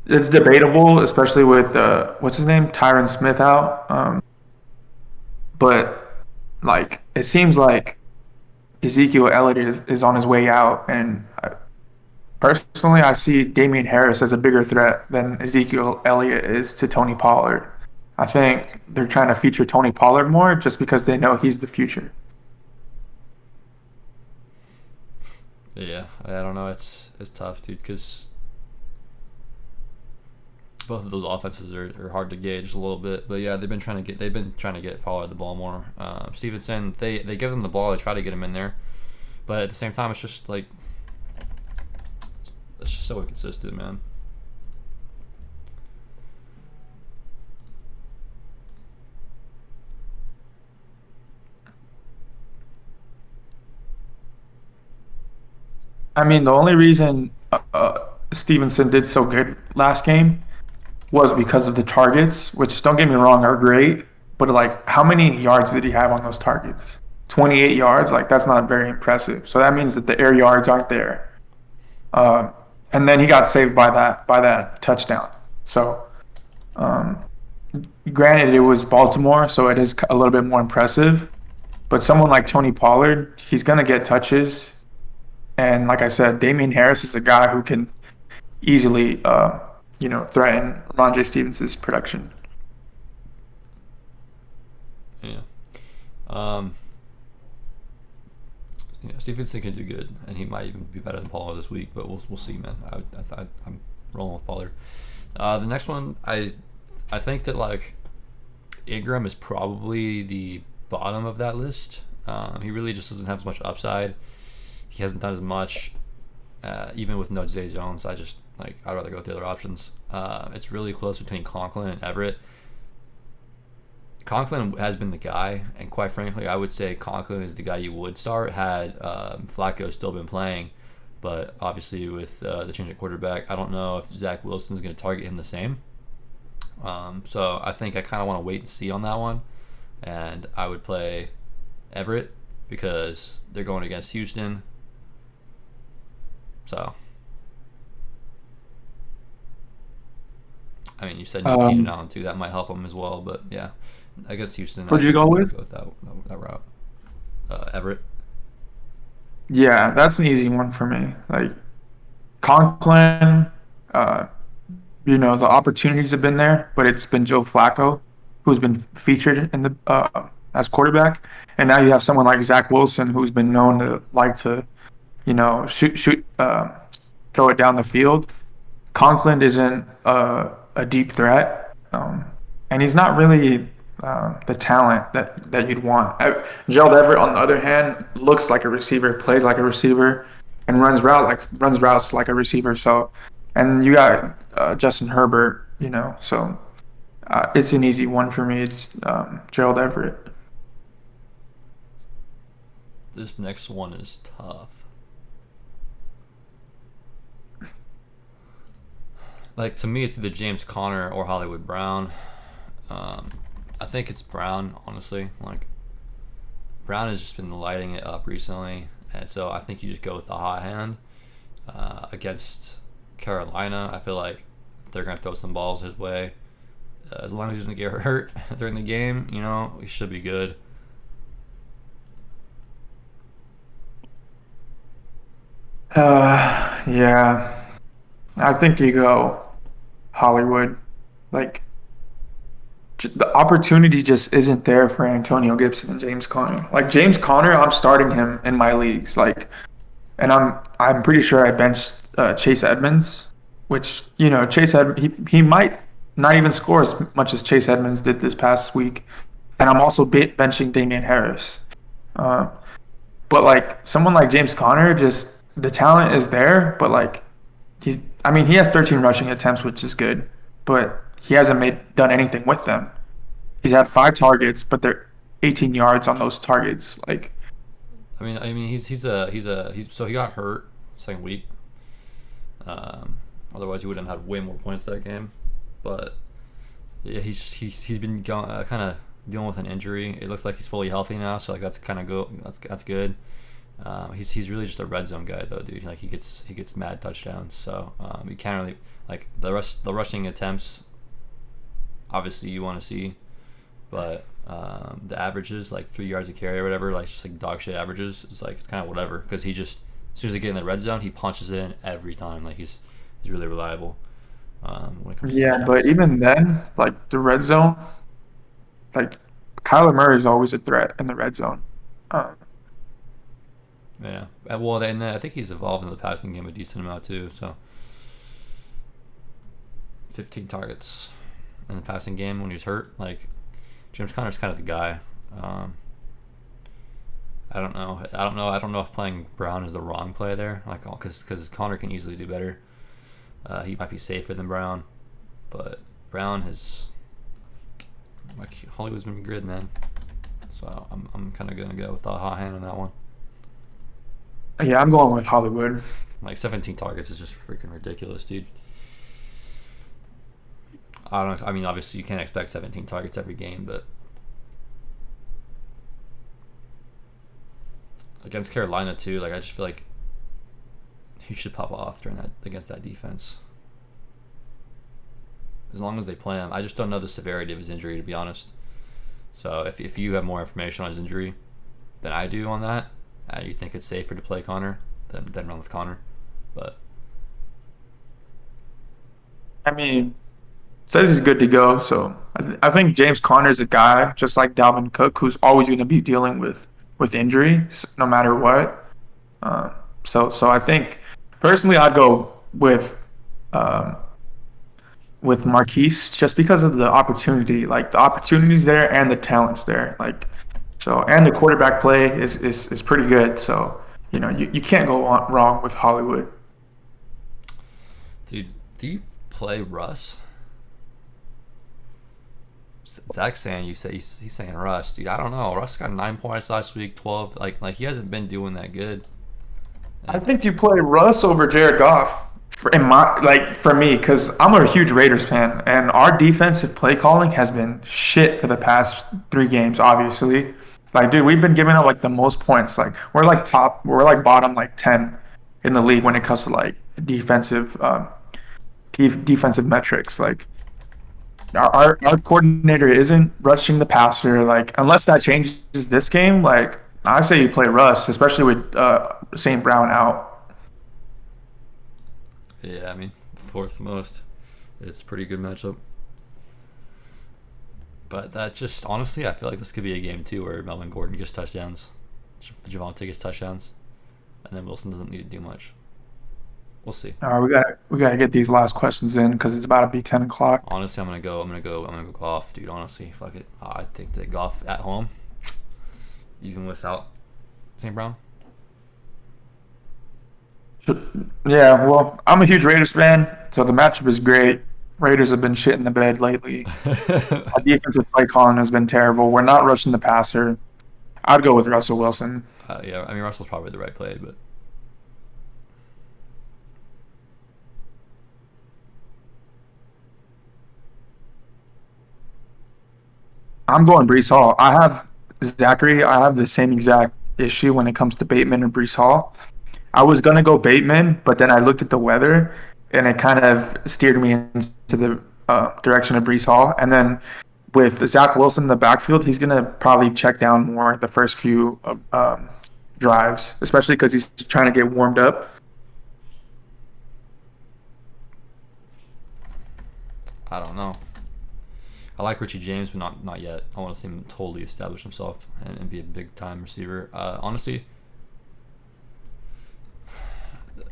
It's debatable, especially with what's his name, Tyron Smith out. But like, it seems like Ezekiel Elliott is on his way out, and personally, I see Damian Harris as a bigger threat than Ezekiel Elliott is to Tony Pollard. I think they're trying to feature Tony Pollard more just because they know he's the future. Yeah, I don't know. It's tough, dude, because both of those offenses are hard to gauge a little bit. But yeah, they've been trying to get Pollard the ball more. Stevenson, they give him the ball, they try to get him in there, but at the same time, it's just like it's just so inconsistent, man. I mean, the only reason Stevenson did so good last game was because of the targets, which, don't get me wrong, are great. But like, how many yards did he have on those targets? 28 yards. Like, that's not very impressive. So that means that the air yards aren't there. And then he got saved by that touchdown. So, granted, it was Baltimore, so it is a little bit more impressive. But someone like Tony Pollard, he's gonna get touches. And like I said, Damian Harris is a guy who can easily, threaten Ramondre Stevenson's production. Yeah. Yeah, Stevenson can do good, and he might even be better than Pollard this week. But we'll see, man. I'm rolling with Pollard. The next one, I think that like Ingram is probably the bottom of that list. He really just doesn't have as much upside. He hasn't done as much Even with no Zay Jones, I'd rather go with the other options. It's really close between Conklin and Everett. Conklin has been the guy, and quite frankly, I would say Conklin is the guy you would start had Flacco still been playing. But obviously, with the change at quarterback, I don't know if Zach Wilson's going to target him the same. So I think I kind of want to wait and see on that one, and I would play Everett because they're going against Houston. So, I mean, you said Keenan Allen too. That might help them as well. But yeah, I guess Houston. Who'd you go with? That route. Everett. Yeah, that's an easy one for me. Like Conklin, the opportunities have been there, but it's been Joe Flacco who's been featured in the as quarterback, and now you have someone like Zach Wilson who's been known to like to, shoot, throw it down the field. Conklin isn't a deep threat, and he's not really the talent that you'd want. Gerald Everett, on the other hand, looks like a receiver, plays like a receiver, and runs routes like a receiver. So, and you got Justin Herbert, so it's an easy one for me. It's Gerald Everett. This next one is tough. Like, to me, it's either James Conner or Hollywood Brown. I think it's Brown, honestly. Like, Brown has just been lighting it up recently, and so I think you just go with the hot hand against Carolina. I feel like they're gonna throw some balls his way. As long as he doesn't get hurt during the game, he should be good. Yeah, I think you go Hollywood. Like, the opportunity just isn't there for Antonio Gibson and James Conner. Like, James Conner, I'm starting him in my leagues. Like, and I'm pretty sure I benched Chase Edmonds, which Chase Edmonds, he might not even score as much as Chase Edmonds did this past week, and I'm also benching Damian Harris. But like someone like James Conner, just the talent is there, but like he has 13 rushing attempts, which is good, but he hasn't done anything with them. He's had 5 targets, but they're 18 yards on those targets. Like, I mean, so he got hurt second week. Otherwise, he wouldn't have had way more points that game. But yeah, he's been kind of dealing with an injury. It looks like he's fully healthy now, so like that's kind of good. That's good. He's really just a red zone guy though, dude. Like he gets mad touchdowns. So you can't really like the rushing attempts. Obviously, you want to see, but the averages like 3 yards a carry or whatever, like just like dog shit averages. It's kind of whatever because he just as soon as they get in the red zone, he punches it in every time. Like he's really reliable. When it comes to but even then, like the red zone, like Kyler Murray is always a threat in the red zone. Yeah, well, and I think he's evolved in the passing game a decent amount too. So, 15 targets in the passing game when he was hurt. Like, James Conner's kind of the guy. I don't know if playing Brown is the wrong play there. Like, because Conner can easily do better. He might be safer than Brown, but Brown has Hollywood's been good, man. So I'm kind of gonna go with the hot hand on that one. Yeah, I'm going with Hollywood. Like 17 targets is just freaking ridiculous, dude. I don't know. I mean, obviously you can't expect 17 targets every game, but against Carolina too, like I just feel like he should pop off against that defense. As long as they play him. I just don't know the severity of his injury, to be honest. So if you have more information on his injury than I do on that, and you think it's safer to play Conner, then run with Conner. But I mean, it says he's good to go. So I think James Conner's a guy, just like Dalvin Cook, who's always going to be dealing with injury no matter what. So I think personally I'd go with Marquis just because of the opportunity. Like the opportunity's there and the talent's there. Like so, and the quarterback play is pretty good. So you can't go wrong with Hollywood. Dude, do you play Russ? Zach's saying he's saying Russ, dude. I don't know. Russ got 9 points last week, 12. Like he hasn't been doing that good. I think you play Russ over Jared Goff for me, because I'm a huge Raiders fan, and our defensive play calling has been shit for the past 3 games. Obviously, like, dude, we've been giving up like the most points. Like, we're like bottom like 10 in the league when it comes to like defensive metrics. Like, our coordinator isn't rushing the passer. Like, unless that changes this game, like, I say you play Russ, especially with St. Brown out. Yeah, I mean, fourth most. It's a pretty good matchup. But that just, honestly, I feel like this could be a game too where Melvin Gordon gets touchdowns, Javonte gets touchdowns, and then Wilson doesn't need to do much. We'll see. All right, we gotta get these last questions in because it's about to be 10 o'clock. Honestly, I'm gonna go golf, dude. Honestly, fuck it. I think that golf at home, even without St. Brown. Yeah, well, I'm a huge Raiders fan, so the matchup is great. Raiders have been shit in the bed lately. Our defensive play calling has been terrible. We're not rushing the passer. I'd go with Russell Wilson. Yeah, I mean, Russell's probably the right play, but I'm going Brees Hall. I have the same exact issue when it comes to Bateman and Brees Hall. I was gonna go Bateman, but then I looked at the weather, and it kind of steered me into the direction of Brees Hall. And then with Zach Wilson in the backfield, he's gonna probably check down more the first few drives, especially because he's trying to get warmed up. I don't know. I like Richie James, but not yet. I want to see him totally establish himself and be a big time receiver. Honestly,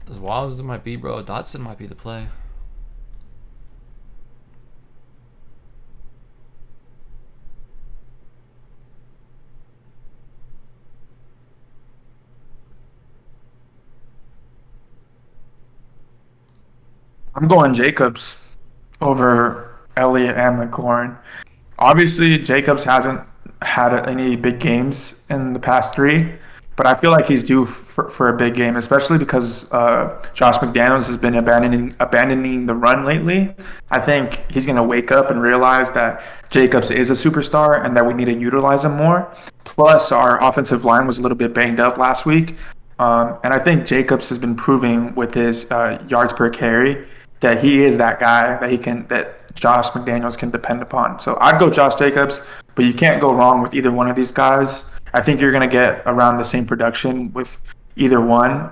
as wild as it might be, bro, Dotson might be the play. I'm going Jacobs over Elliott and McLaurin. Obviously, Jacobs hasn't had any big games in the past 3, but I feel like he's due for a big game, especially because Josh McDaniels has been abandoning the run lately. I think he's going to wake up and realize that Jacobs is a superstar and that we need to utilize him more. Plus, our offensive line was a little bit banged up last week. And I think Jacobs has been proving with his yards per carry that he is that guy that Josh McDaniels can depend upon. So I'd go Josh Jacobs, but you can't go wrong with either one of these guys. I think you're going to get around the same production with either one.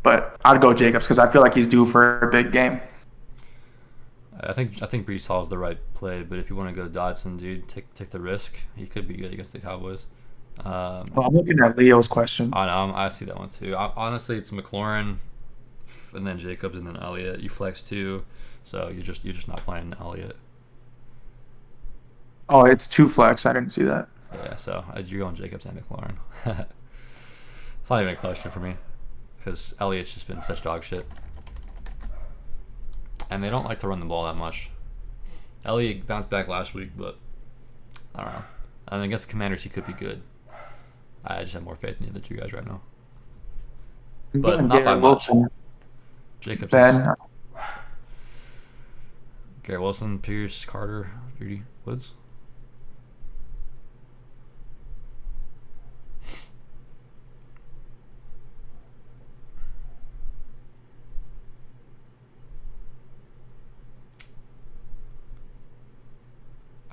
But I'd go Jacobs because I feel like he's due for a big game. I think Brees Hall is the right play, but if you want to go Dotson, dude, take the risk. He could be good against the Cowboys. Well, I'm looking at Leo's question. I know, I see that one too. Honestly, it's McLaurin, and then Jacobs, and then Elliott. You flex too, so you're just not playing Elliott. Oh, it's 2 flex. I didn't see that. Yeah, so you're going Jacobs and McLaurin. It's not even a question for me because Elliott's just been such dog shit, and they don't like to run the ball that much. Elliott bounced back last week, but I don't know. And against the Commanders, he could be good. I just have more faith in the other 2 guys right now. But not by much. Jacobs. Ben. Garrett Wilson, Pierce, Carter, Judy, Woods.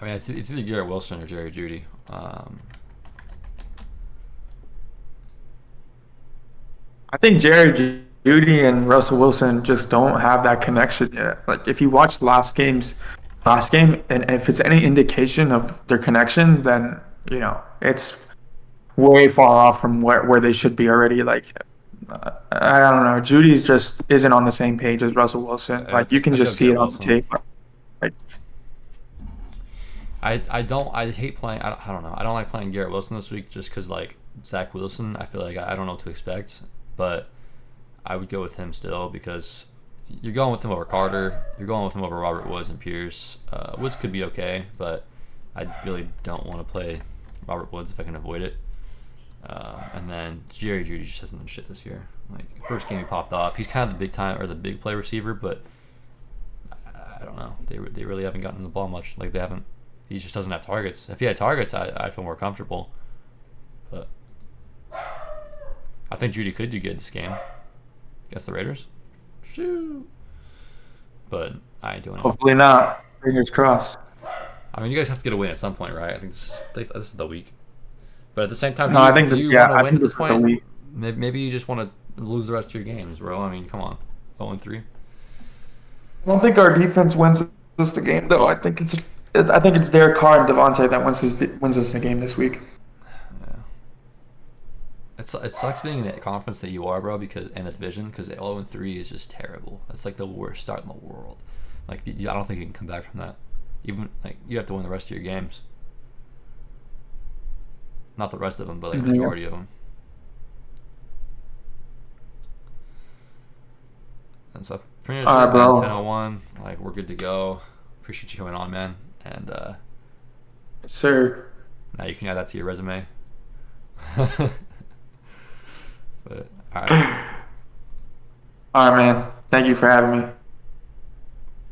I mean, it's either Garrett Wilson or Jerry Judy. I think Jerry Jeudy and Russell Wilson just don't have that connection yet. Like, if you watch last game, and if it's any indication of their connection, then it's way far off from where they should be already. Like, I don't know. Judy just isn't on the same page as Russell Wilson. Like, you can just see it on the tape. Like, I hate playing. I don't know. I don't like playing Garrett Wilson this week just because, like, Zach Wilson, I feel like I don't know what to expect. But I would go with him still because you're going with him over Carter. You're going with him over Robert Woods and Pierce. Woods could be okay, but I really don't want to play Robert Woods if I can avoid it. And then Jerry Jeudy just hasn't done shit this year. Like first game he popped off. He's kind of the big time or the big play receiver, but I don't know. They really haven't gotten the ball much. Like they haven't. He just doesn't have targets. If he had targets, I'd feel more comfortable. But I think Jeudy could do good this game against the Raiders. Shoo. But I ain't doing it. Hopefully not. Fingers crossed. I mean, you guys have to get a win at some point, right? I think this is the week. But at the same time, No, I think do this, you yeah, want I to win think at this this is the point? week. Maybe you just want to lose the rest of your games, bro. I mean, come on, 0-3. I don't think our defense wins us the game, though. I think it's Derek Carr and Devontae that wins us the game this week. Yeah. It sucks being in that conference that you are, bro, because in the division, because 0-3 is just terrible. It's like the worst start in the world. Like I don't think you can come back from that. Even like you have to win the rest of your games. Not the rest of them, but like a majority of them. And so pretty much 10-01. Like we're good to go. Appreciate you coming on, man. And sir. Now you can add that to your resume. But all right. All right, man. Thank you for having me.